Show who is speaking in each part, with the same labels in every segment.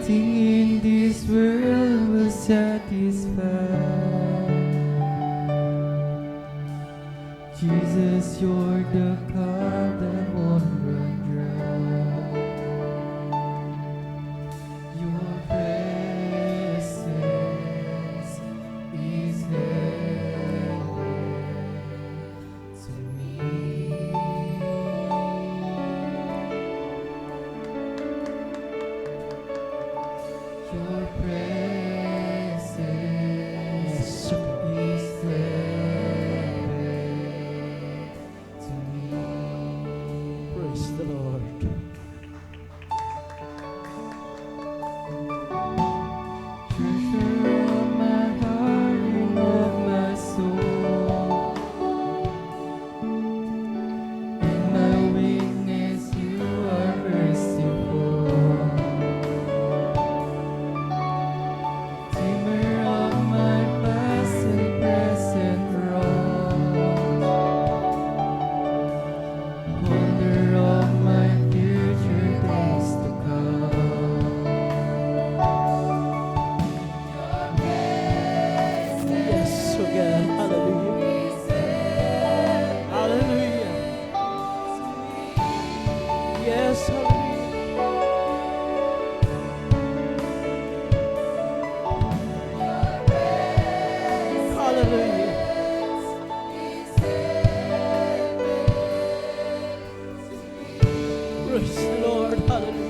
Speaker 1: Nothing in this world will satisfy. Jesus, you're the cup that won't run dry. Your presence is heaven to me. Your presence is heaven to me.
Speaker 2: Praise the Lord.
Speaker 1: Treasure of my heart and of my soul. In my weakness you are merciful. Redeemer of my past and present wrongs. Holder of my future days to come.
Speaker 2: Yes, oh God. Hallelujah. Hallelujah. Yes, hallelujah. Hallelujah. Praise the Lord. Hallelujah.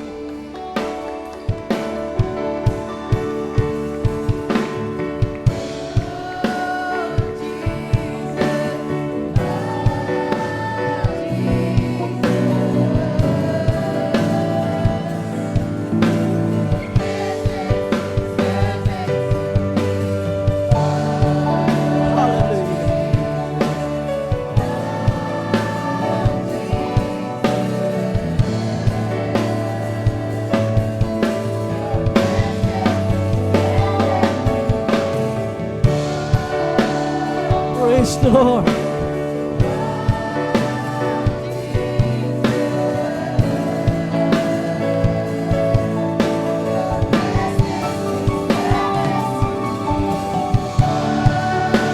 Speaker 2: Praise the Lord.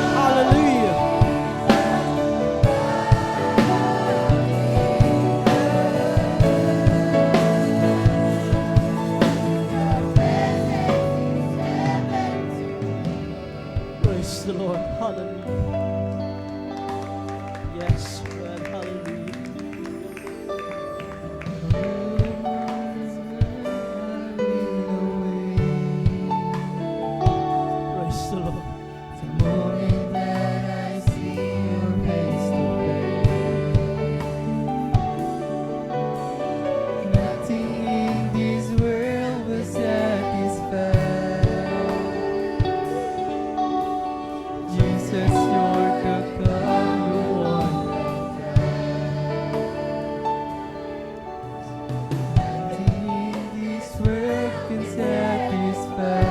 Speaker 2: Hallelujah. Praise the Lord. Hallelujah. Yes, God. Hallelujah. Praise the Lord.
Speaker 1: The moment that I see your face to face, nothing in this world will satisfy. Jesus, you're the God you want. Nothing in this world can satisfy.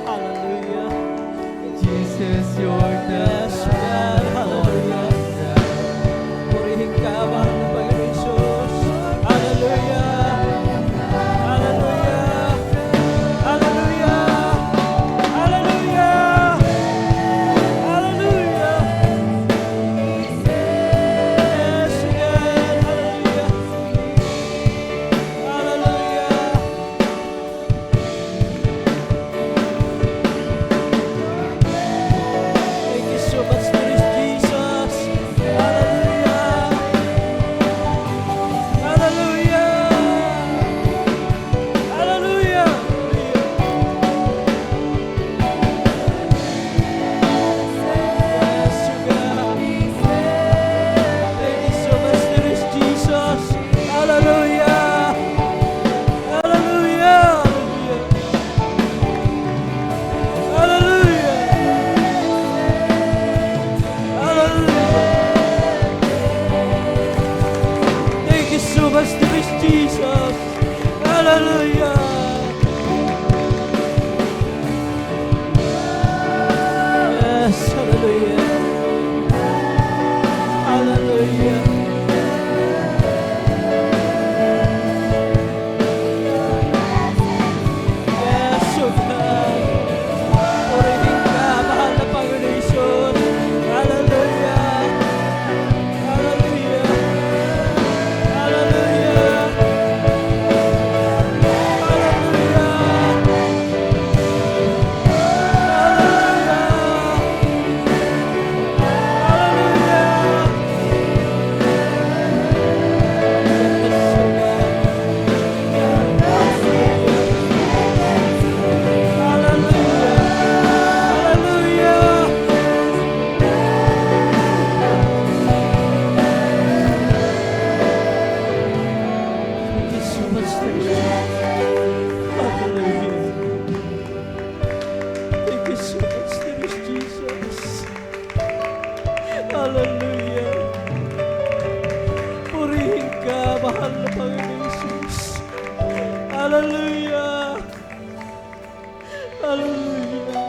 Speaker 2: Hallelujah.
Speaker 1: Jesus, you're the
Speaker 2: Yes, God. Hallelujah. Purihin ka, mahal na Panginoon Jesus. Hallelujah. Hallelujah. Hallelujah. Hallelujah. Hallelujah. Yes, God. Hallelujah. Hallelujah. Thank you so much, Dearest Jesus. Hallelujah. Hallelujah. Hallelujah. Yes, you God. Thank you so much, Dearest Jesus. Hallelujah. Hallelujah. Hallelujah. Hallelujah. Thank you so much, Dearest Jesus. Hallelujah. Yes, hallelujah. Hallelujah. Praise the Lord. Hallelujah. Thank you so much, dearest Jesus. Hallelujah. Purihin ka, mahal na Panginoon Jesus. Hallelujah. Hallelujah.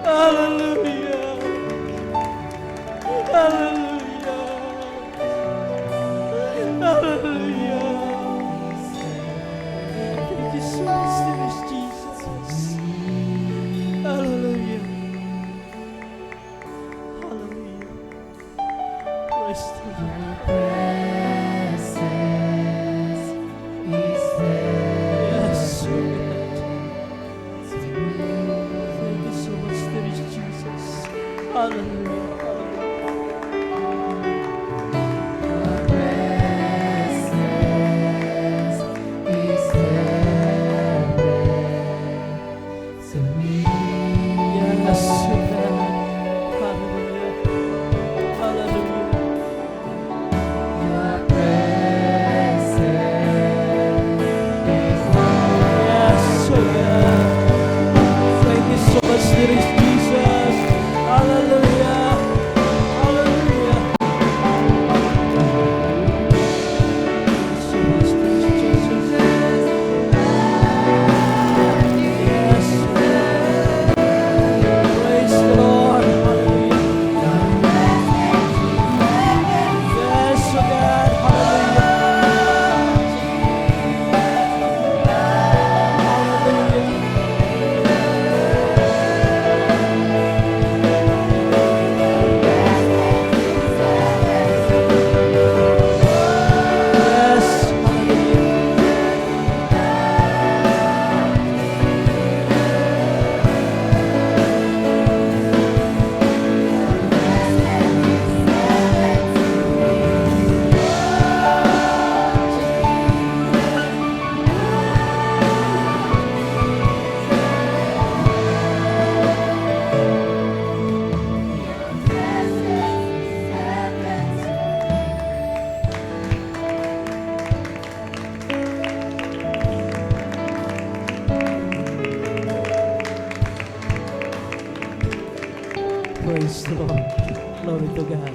Speaker 2: Hallelujah. Hallelujah. Hallelujah. Thank you so much, dearest Jesus. Hallelujah. Hallelujah. Praise the Lord.
Speaker 1: Presence is there.
Speaker 2: Yes, Lord. Thank you so much, dearest Jesus. Hallelujah.
Speaker 1: Your presence is heaven to me.
Speaker 2: Yes, Lord. Hallelujah. Hallelujah.
Speaker 1: Your presence is
Speaker 2: Yes, Lord. Thank you so much, dearest Jesus. Hallelujah. Hallelujah. So much, dearest Jesus. Yes, Lord. Praise the Lord. Hallelujah. Yes, oh God. Hallelujah. Hallelujah. Yes, hallelujah. Praise the Lord. Glory to God.